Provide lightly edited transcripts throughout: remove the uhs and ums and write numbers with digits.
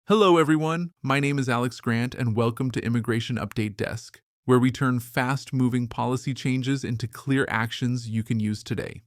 Hello, everyone. My name is Alex Grant, and welcome to Immigration Update Desk, where we turn fast-moving policy changes into clear actions you can use today.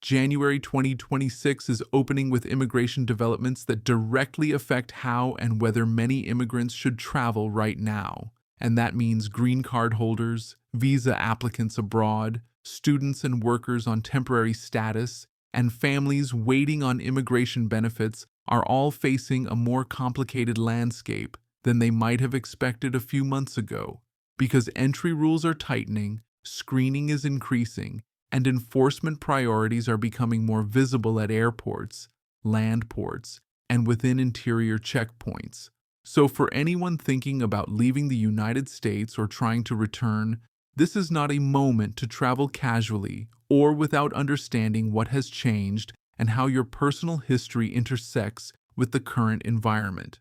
January 2026 is opening with immigration developments that directly affect how and whether many immigrants should travel right now. And that means green card holders, visa applicants abroad, students and workers on temporary status, and families waiting on immigration benefits are all facing a more complicated landscape than they might have expected a few months ago, because entry rules are tightening, screening is increasing, and enforcement priorities are becoming more visible at airports, land ports, and within interior checkpoints. So for anyone thinking about leaving the United States or trying to return, this is not a moment to travel casually or without understanding what has changed and how your personal history intersects with the current environment.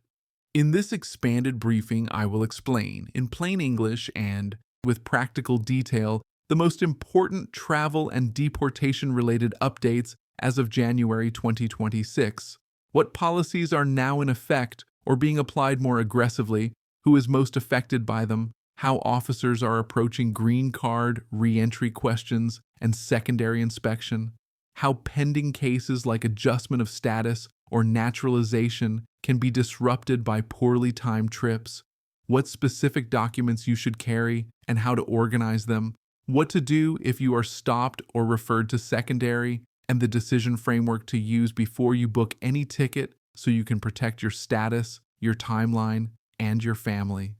In this expanded briefing, I will explain, in plain English and with practical detail, the most important travel and deportation-related updates as of January 2026, what policies are now in effect or being applied more aggressively, who is most affected by them, how officers are approaching green card, reentry questions, and secondary inspection, how pending cases like adjustment of status or naturalization can be disrupted by poorly timed trips, what specific documents you should carry and how to organize them, what to do if you are stopped or referred to secondary, and the decision framework to use before you book any ticket so you can protect your status, your timeline, and your family.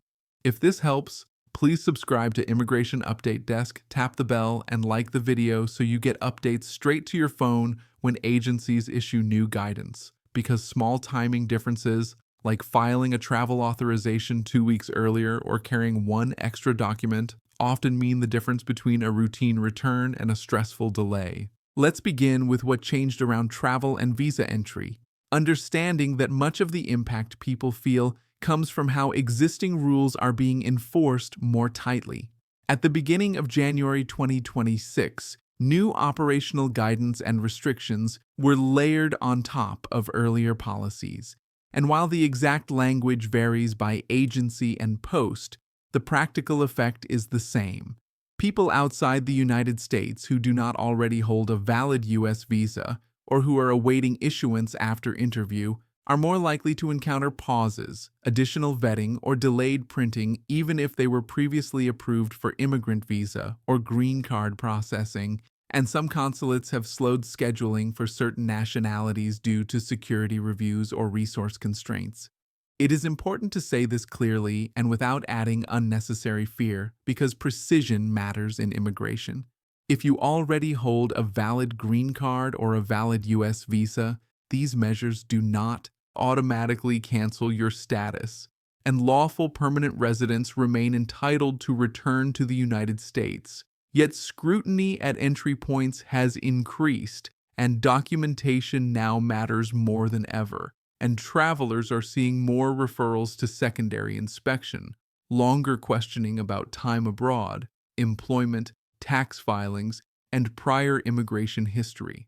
If this helps, please subscribe to Immigration Update Desk, tap the bell, and like the video so you get updates straight to your phone when agencies issue new guidance. Because small timing differences, like filing a travel authorization 2 weeks earlier or carrying one extra document, often mean the difference between a routine return and a stressful delay. Let's begin with what changed around travel and visa entry, understanding that much of the impact people feel comes from how existing rules are being enforced more tightly. At the beginning of January 2026, new operational guidance and restrictions were layered on top of earlier policies. And while the exact language varies by agency and post, the practical effect is the same. People outside the United States who do not already hold a valid U.S. visa or who are awaiting issuance after interview are more likely to encounter pauses, additional vetting, or delayed printing even if they were previously approved for immigrant visa or green card processing, and some consulates have slowed scheduling for certain nationalities due to security reviews or resource constraints. It is important to say this clearly and without adding unnecessary fear, because precision matters in immigration. If you already hold a valid green card or a valid U.S. visa, these measures do not automatically cancel your status, and lawful permanent residents remain entitled to return to the United States. Yet scrutiny at entry points has increased, and documentation now matters more than ever, and travelers are seeing more referrals to secondary inspection, longer questioning about time abroad, employment, tax filings, and prior immigration history.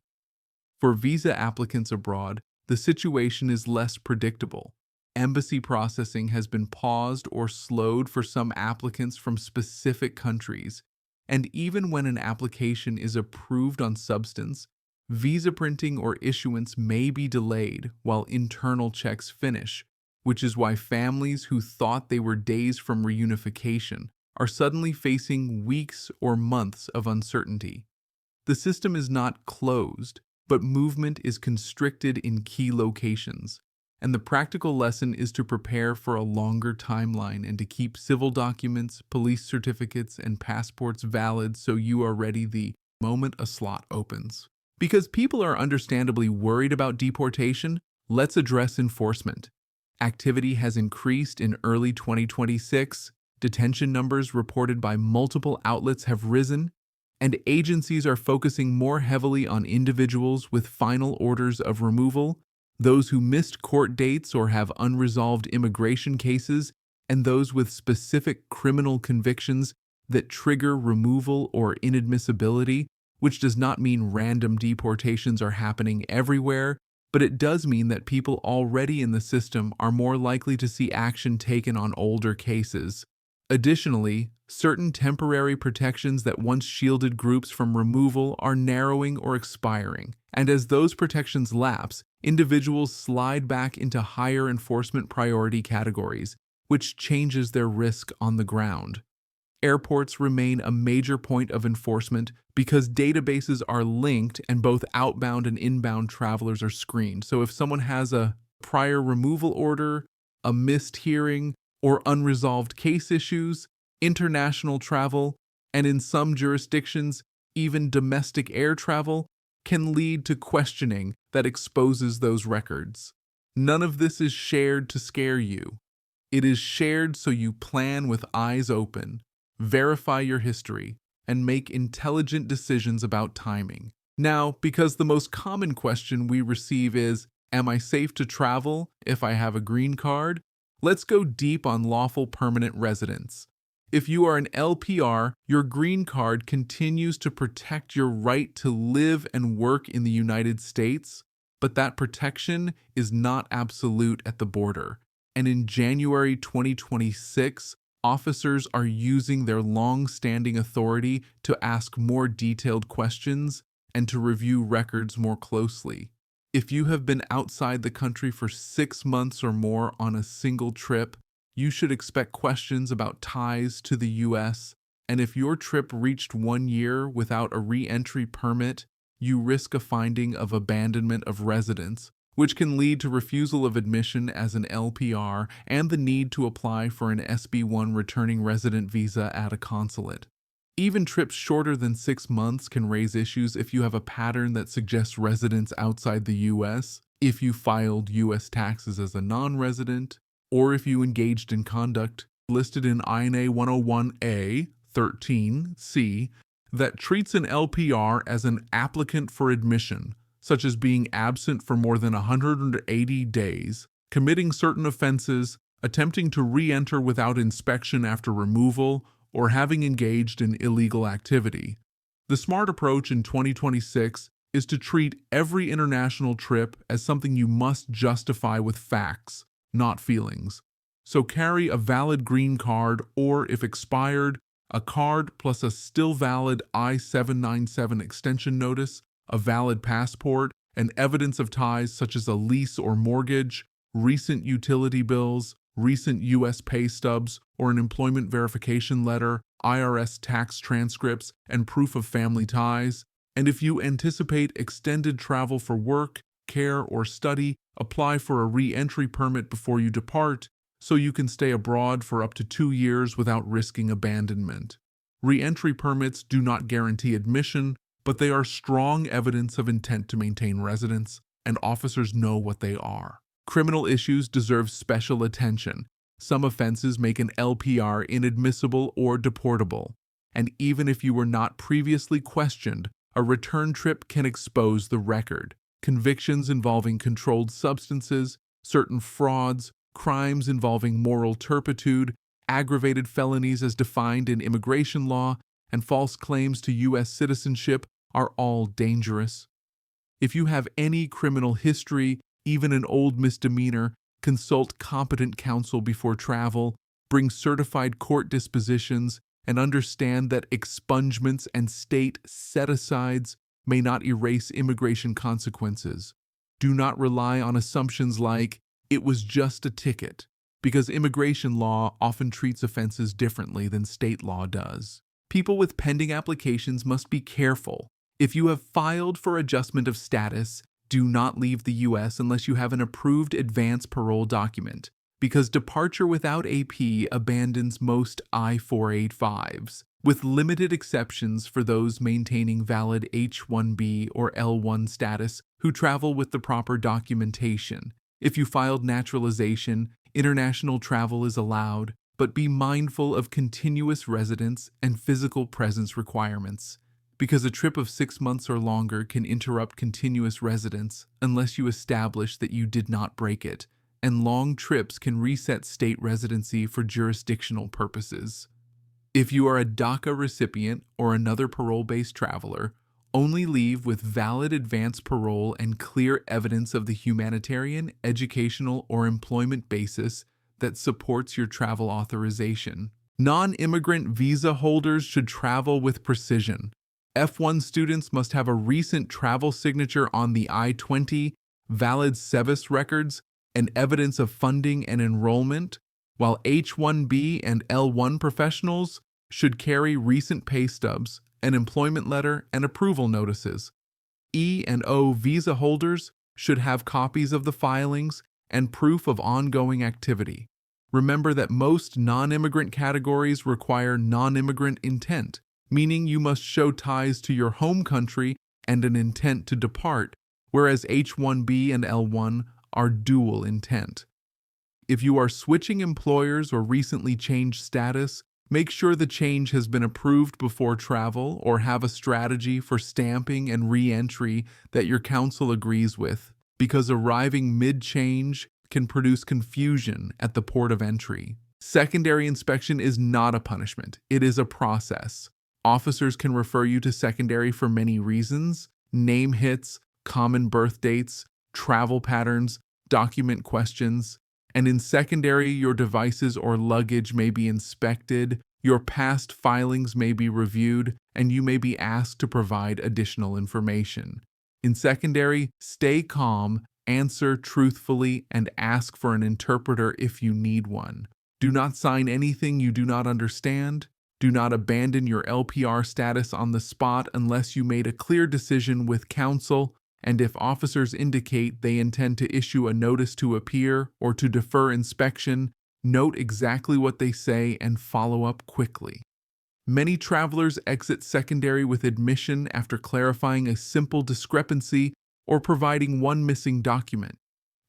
For visa applicants abroad, the situation is less predictable. Embassy processing has been paused or slowed for some applicants from specific countries, and even when an application is approved on substance, visa printing or issuance may be delayed while internal checks finish, which is why families who thought they were days from reunification are suddenly facing weeks or months of uncertainty. The system is not closed, but movement is constricted in key locations, and the practical lesson is to prepare for a longer timeline and to keep civil documents, police certificates, and passports valid so you are ready the moment a slot opens. Because people are understandably worried about deportation, let's address enforcement. Activity has increased in early 2026, detention numbers reported by multiple outlets have risen, and agencies are focusing more heavily on individuals with final orders of removal, those who missed court dates or have unresolved immigration cases, and those with specific criminal convictions that trigger removal or inadmissibility, which does not mean random deportations are happening everywhere, but it does mean that people already in the system are more likely to see action taken on older cases. Additionally, certain temporary protections that once shielded groups from removal are narrowing or expiring, and as those protections lapse, individuals slide back into higher enforcement priority categories, which changes their risk on the ground. Airports remain a major point of enforcement because databases are linked and both outbound and inbound travelers are screened. So if someone has a prior removal order, a missed hearing, or unresolved case issues, international travel, and in some jurisdictions, even domestic air travel, can lead to questioning that exposes those records. None of this is shared to scare you. It is shared so you plan with eyes open, verify your history, and make intelligent decisions about timing. Now, because the most common question we receive is, am I safe to travel if I have a green card? Let's go deep on lawful permanent residence. If you are an LPR, your green card continues to protect your right to live and work in the United States, but that protection is not absolute at the border. And in January 2026, officers are using their long-standing authority to ask more detailed questions and to review records more closely. If you have been outside the country for 6 months or more on a single trip, you should expect questions about ties to the U.S., and if your trip reached 1 year without a re-entry permit, you risk a finding of abandonment of residence, which can lead to refusal of admission as an LPR and the need to apply for an SB1 returning resident visa at a consulate. Even trips shorter than 6 months can raise issues if you have a pattern that suggests residence outside the U.S., if you filed U.S. taxes as a non-resident, or if you engaged in conduct listed in INA 101A 13C that treats an LPR as an applicant for admission, such as being absent for more than 180 days, committing certain offenses, attempting to re-enter without inspection after removal, or having engaged in illegal activity. The smart approach in 2026 is to treat every international trip as something you must justify with facts, not feelings. So carry a valid green card or, if expired, a card plus a still valid I-797 extension notice, a valid passport, and evidence of ties such as a lease or mortgage, recent utility bills, recent U.S. pay stubs, or an employment verification letter, IRS tax transcripts, and proof of family ties. And if you anticipate extended travel for work, care, or study, apply for a re-entry permit before you depart so you can stay abroad for up to 2 years without risking abandonment. Re-entry permits do not guarantee admission, but they are strong evidence of intent to maintain residence, and officers know what they are. Criminal issues deserve special attention. Some offenses make an LPR inadmissible or deportable, and even if you were not previously questioned, a return trip can expose the record. Convictions involving controlled substances, certain frauds, crimes involving moral turpitude, aggravated felonies as defined in immigration law, and false claims to U.S. citizenship are all dangerous. If you have any criminal history, even an old misdemeanor, consult competent counsel before travel, bring certified court dispositions, and understand that expungements and state set-asides may not erase immigration consequences. Do not rely on assumptions like, it was just a ticket, because immigration law often treats offenses differently than state law does. People with pending applications must be careful. If you have filed for adjustment of status, do not leave the U.S. unless you have an approved advance parole document, because departure without AP abandons most I-485s, with limited exceptions for those maintaining valid H-1B or L-1 status who travel with the proper documentation. If you filed naturalization, international travel is allowed, but be mindful of continuous residence and physical presence requirements, because a trip of 6 months or longer can interrupt continuous residence unless you establish that you did not break it, and long trips can reset state residency for jurisdictional purposes. If you are a DACA recipient or another parole-based traveler, Only leave with valid advance parole and clear evidence of the humanitarian, educational, or employment basis that supports your travel authorization. Non-immigrant visa holders should travel with precision. F1 students must have a recent travel signature on the I-20, valid SEVIS records, and evidence of funding and enrollment, while H-1B and L-1 professionals should carry recent pay stubs, an employment letter, and approval notices. E and O visa holders should have copies of the filings and proof of ongoing activity. Remember that most non-immigrant categories require non-immigrant intent, meaning you must show ties to your home country and an intent to depart, whereas H-1B and L-1 are dual intent. If you are switching employers or recently changed status, make sure the change has been approved before travel or have a strategy for stamping and re-entry that your counsel agrees with, because arriving mid-change can produce confusion at the port of entry. Secondary inspection is not a punishment, it is a process. Officers can refer you to secondary for many reasons: name hits, common birth dates, travel patterns, document questions. And in secondary, your devices or luggage may be inspected, your past filings may be reviewed, and you may be asked to provide additional information. In secondary, stay calm, answer truthfully, and ask for an interpreter if you need one. Do not sign anything you do not understand. Do not abandon your LPR status on the spot unless you made a clear decision with counsel. And if officers indicate they intend to issue a notice to appear or to defer inspection, note exactly what they say and follow up quickly. Many travelers exit secondary with admission after clarifying a simple discrepancy or providing one missing document,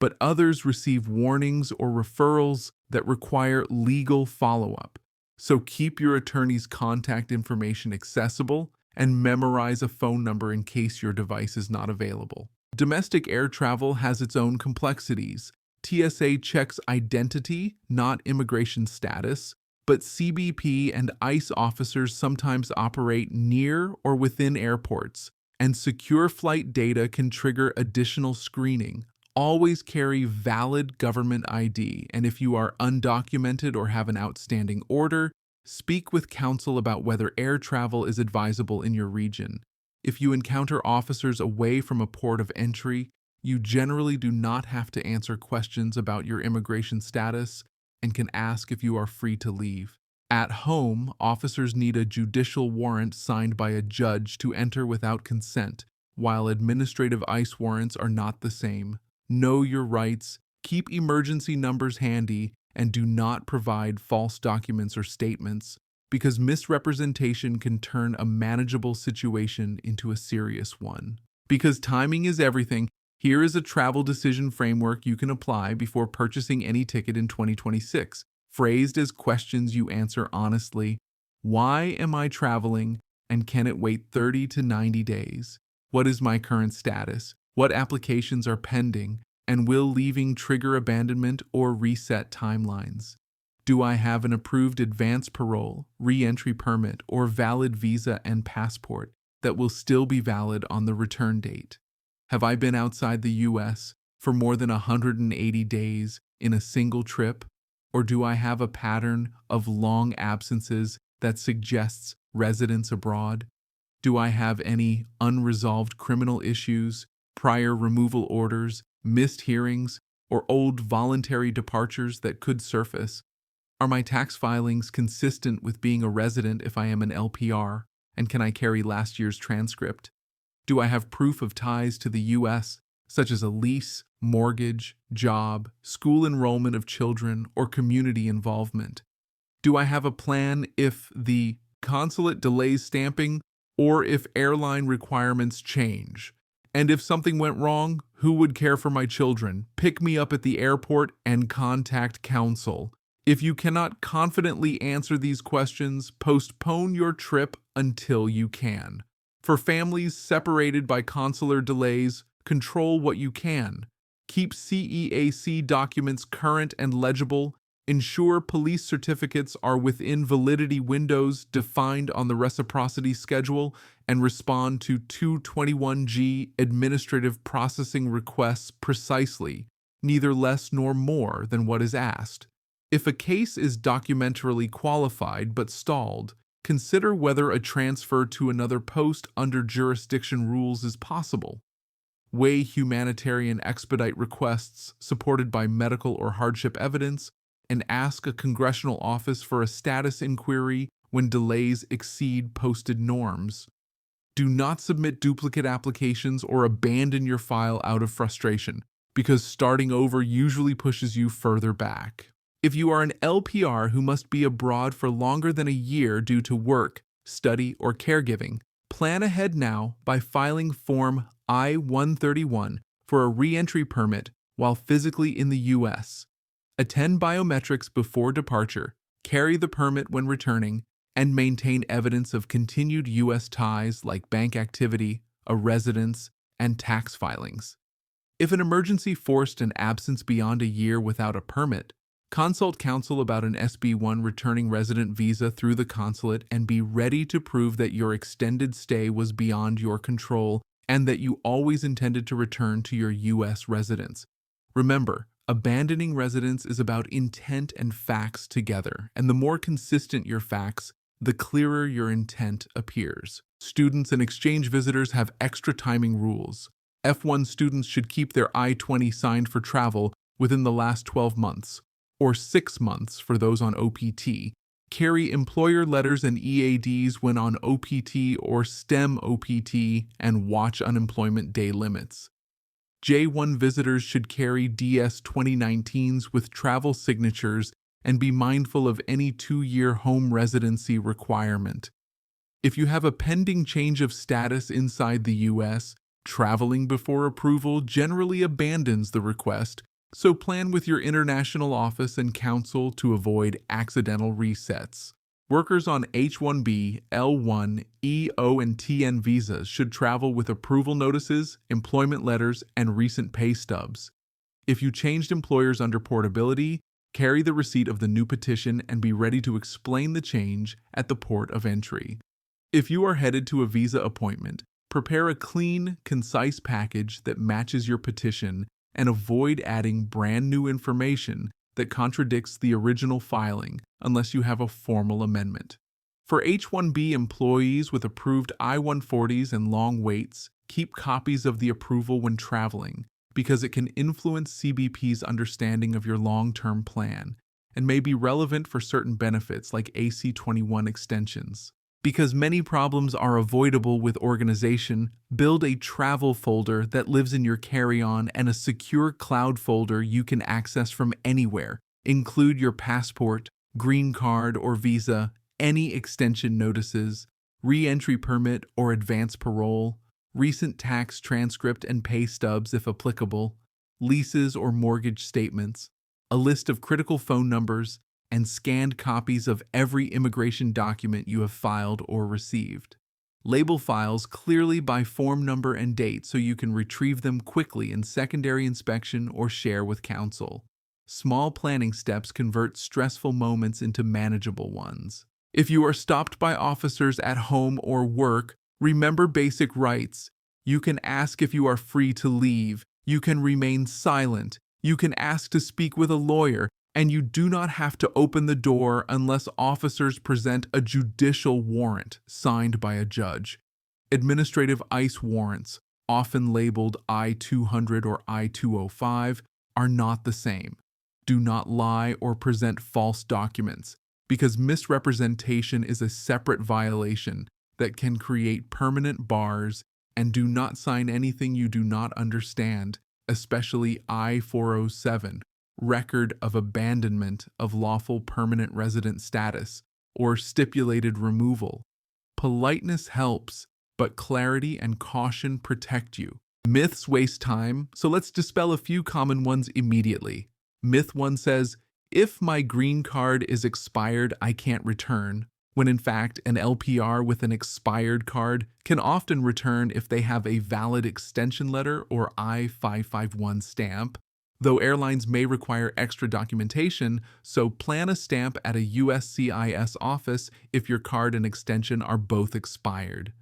but others receive warnings or referrals that require legal follow-up. So keep your attorney's contact information accessible and memorize a phone number in case your device is not available. Domestic air travel has its own complexities. TSA checks identity, not immigration status, but CBP and ICE officers sometimes operate near or within airports, and secure flight data can trigger additional screening. Always carry valid government ID, and if you are undocumented or have an outstanding order, speak with counsel about whether air travel is advisable in your region. If you encounter officers away from a port of entry, you generally do not have to answer questions about your immigration status and can ask if you are free to leave. At home, officers need a judicial warrant signed by a judge to enter without consent, while administrative ICE warrants are not the same. Know your rights, keep emergency numbers handy, and do not provide false documents or statements, because misrepresentation can turn a manageable situation into a serious one. Because timing is everything, here is a travel decision framework you can apply before purchasing any ticket in 2026, phrased as questions you answer honestly. Why am I traveling, and can it wait 30 to 90 days? What is my current status? What applications are pending? And will leaving trigger abandonment or reset timelines? Do I have an approved advance parole, re-entry permit, or valid visa and passport that will still be valid on the return date? Have I been outside the U.S. for more than 180 days in a single trip? Or do I have a pattern of long absences that suggests residence abroad? Do I have any unresolved criminal issues, prior removal orders, missed hearings, or old voluntary departures that could surface? Are my tax filings consistent with being a resident if I am an LPR, and can I carry last year's transcript? Do I have proof of ties to the U.S., such as a lease, mortgage, job, school enrollment of children, or community involvement? Do I have a plan if the consulate delays stamping or if airline requirements change? And if something went wrong, who would care for my children? Pick me up at the airport and contact counsel. If you cannot confidently answer these questions, postpone your trip until you can. For families separated by consular delays, control what you can. Keep CEAC documents current and legible, Ensure police certificates are within validity windows defined on the reciprocity schedule and respond to 221G administrative processing requests precisely, neither less nor more than what is asked. If a case is documentarily qualified but stalled, consider whether a transfer to another post under jurisdiction rules is possible. Weigh humanitarian expedite requests supported by medical or hardship evidence, and ask a congressional office for a status inquiry when delays exceed posted norms. Do not submit duplicate applications or abandon your file out of frustration, because starting over usually pushes you further back. If you are an LPR who must be abroad for longer than a year due to work, study, or caregiving, plan ahead now by filing Form I-131 for a reentry permit while physically in the U.S. Attend biometrics before departure, carry the permit when returning, and maintain evidence of continued U.S. ties like bank activity, a residence, and tax filings. If an emergency forced an absence beyond a year without a permit, consult counsel about an SB1 returning resident visa through the consulate and be ready to prove that your extended stay was beyond your control and that you always intended to return to your U.S. residence. Remember, abandoning residence is about intent and facts together, and the more consistent your facts, the clearer your intent appears. Students and exchange visitors have extra timing rules. F1 students should keep their I-20 signed for travel within the last 12 months, or 6 months for those on OPT. Carry employer letters and EADs when on OPT or STEM OPT, and watch unemployment day limits. J1 visitors should carry DS 2019s with travel signatures and be mindful of any 2-year home residency requirement. If you have a pending change of status inside the U.S., traveling before approval generally abandons the request, so plan with your international office and counsel to avoid accidental resets. Workers on H-1B, L-1, E-O, and TN visas should travel with approval notices, employment letters, and recent pay stubs. If you changed employers under portability, carry the receipt of the new petition and be ready to explain the change at the port of entry. If you are headed to a visa appointment, prepare a clean, concise package that matches your petition and avoid adding brand new information that contradicts the original filing unless you have a formal amendment. For H-1B employees with approved I-140s and long waits, keep copies of the approval when traveling because it can influence CBP's understanding of your long-term plan and may be relevant for certain benefits like AC-21 extensions. Because many problems are avoidable with organization, build a travel folder that lives in your carry-on and a secure cloud folder you can access from anywhere. Include your passport, green card or visa, any extension notices, re-entry permit or advance parole, recent tax transcript and pay stubs if applicable, leases or mortgage statements, a list of critical phone numbers, and scanned copies of every immigration document you have filed or received. Label files clearly by form number and date so you can retrieve them quickly in secondary inspection or share with counsel. Small planning steps convert stressful moments into manageable ones. If you are stopped by officers at home or work, remember basic rights. You can ask if you are free to leave. You can remain silent. You can ask to speak with a lawyer. And you do not have to open the door unless officers present a judicial warrant signed by a judge. Administrative ICE warrants, often labeled I-200 or I-205, are not the same. Do not lie or present false documents, because misrepresentation is a separate violation that can create permanent bars, and do not sign anything you do not understand, especially I-407. Record of abandonment of lawful permanent resident status, or stipulated removal. Politeness helps, but clarity and caution protect you. Myths waste time, so let's dispel a few common ones immediately. Myth 1 says, if my green card is expired, I can't return, when in fact an LPR with an expired card can often return if they have a valid extension letter or I-551 stamp. though airlines may require extra documentation, so plan a stamp at a USCIS office if your card and extension are both expired.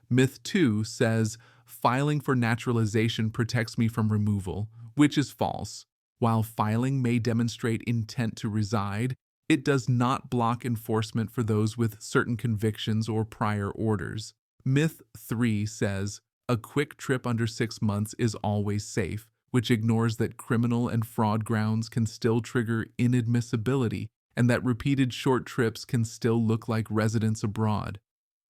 Myth 2 says, filing for naturalization protects me from removal, which is false. While filing may demonstrate intent to reside, it does not block enforcement for those with certain convictions or prior orders. Myth 3 says, a quick trip under 6 months is always safe, which ignores that criminal and fraud grounds can still trigger inadmissibility and that repeated short trips can still look like residence abroad.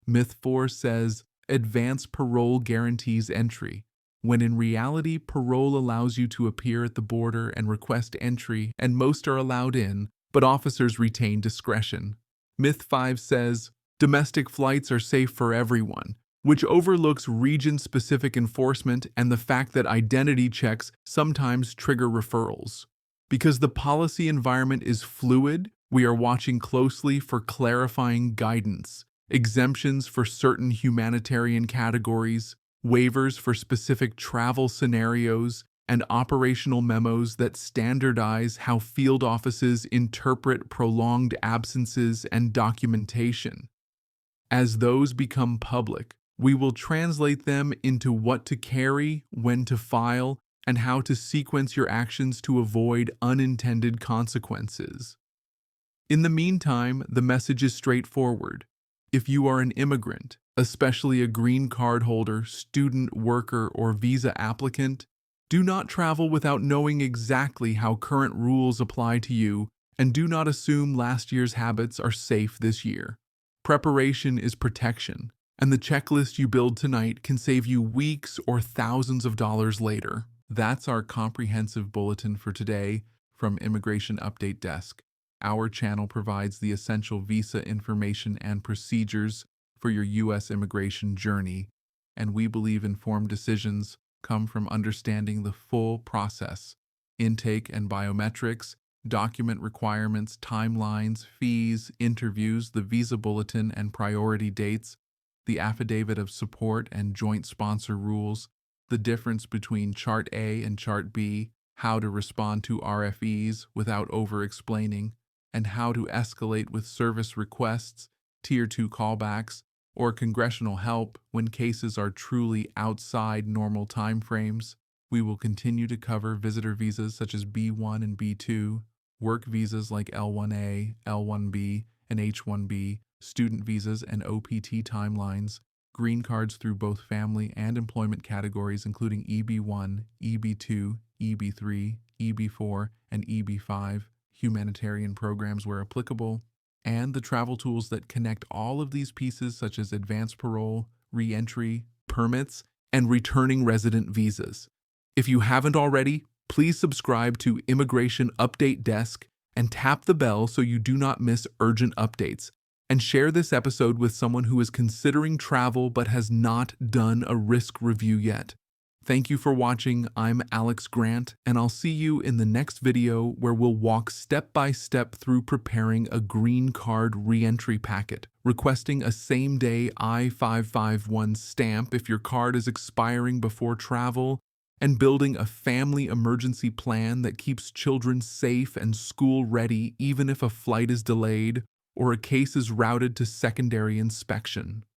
Myth 4 says, advance parole guarantees entry, when in reality parole allows you to appear at the border and request entry, and most are allowed in, but officers retain discretion. Myth 5 says, domestic flights are safe for everyone, which overlooks region-specific enforcement and the fact that identity checks sometimes trigger referrals. Because the policy environment is fluid, we are watching closely for clarifying guidance, exemptions for certain humanitarian categories, waivers for specific travel scenarios, and operational memos that standardize how field offices interpret prolonged absences and documentation. As those become public, we will translate them into what to carry, when to file, and how to sequence your actions to avoid unintended consequences. In the meantime, the message is straightforward. If you are an immigrant, especially a green card holder, student, worker, or visa applicant, do not travel without knowing exactly how current rules apply to you, and do not assume last year's habits are safe this year. Preparation is protection, and the checklist you build tonight can save you weeks or thousands of dollars later. That's our comprehensive bulletin for today from Immigration Update Desk. Our channel provides the essential visa information and procedures for your U.S. immigration journey, and we believe informed decisions come from understanding the full process: intake and biometrics, document requirements, timelines, fees, interviews, the visa bulletin and priority dates, the affidavit of support and joint sponsor rules, the difference between Chart A and Chart B, how to respond to RFEs without over-explaining, and how to escalate with service requests, Tier 2 callbacks, or congressional help when cases are truly outside normal timeframes. We will continue to cover visitor visas such as B1 and B2, work visas like L1A, L1B, and H1B, student visas and OPT timelines, green cards through both family and employment categories including EB1, EB2, EB3, EB4, and EB5, humanitarian programs where applicable, and the travel tools that connect all of these pieces such as advanced parole, reentry, permits, and returning resident visas. If you haven't already, please subscribe to Immigration Update Desk and tap the bell so you do not miss urgent updates. And share this episode with someone who is considering travel but has not done a risk review yet. Thank you for watching. I'm Alex Grant, and I'll see you in the next video where we'll walk step by step through preparing a green card reentry packet, requesting a same-day I-551 stamp if your card is expiring before travel, and building a family emergency plan that keeps children safe and school-ready even if a flight is delayed or a case is routed to secondary inspection.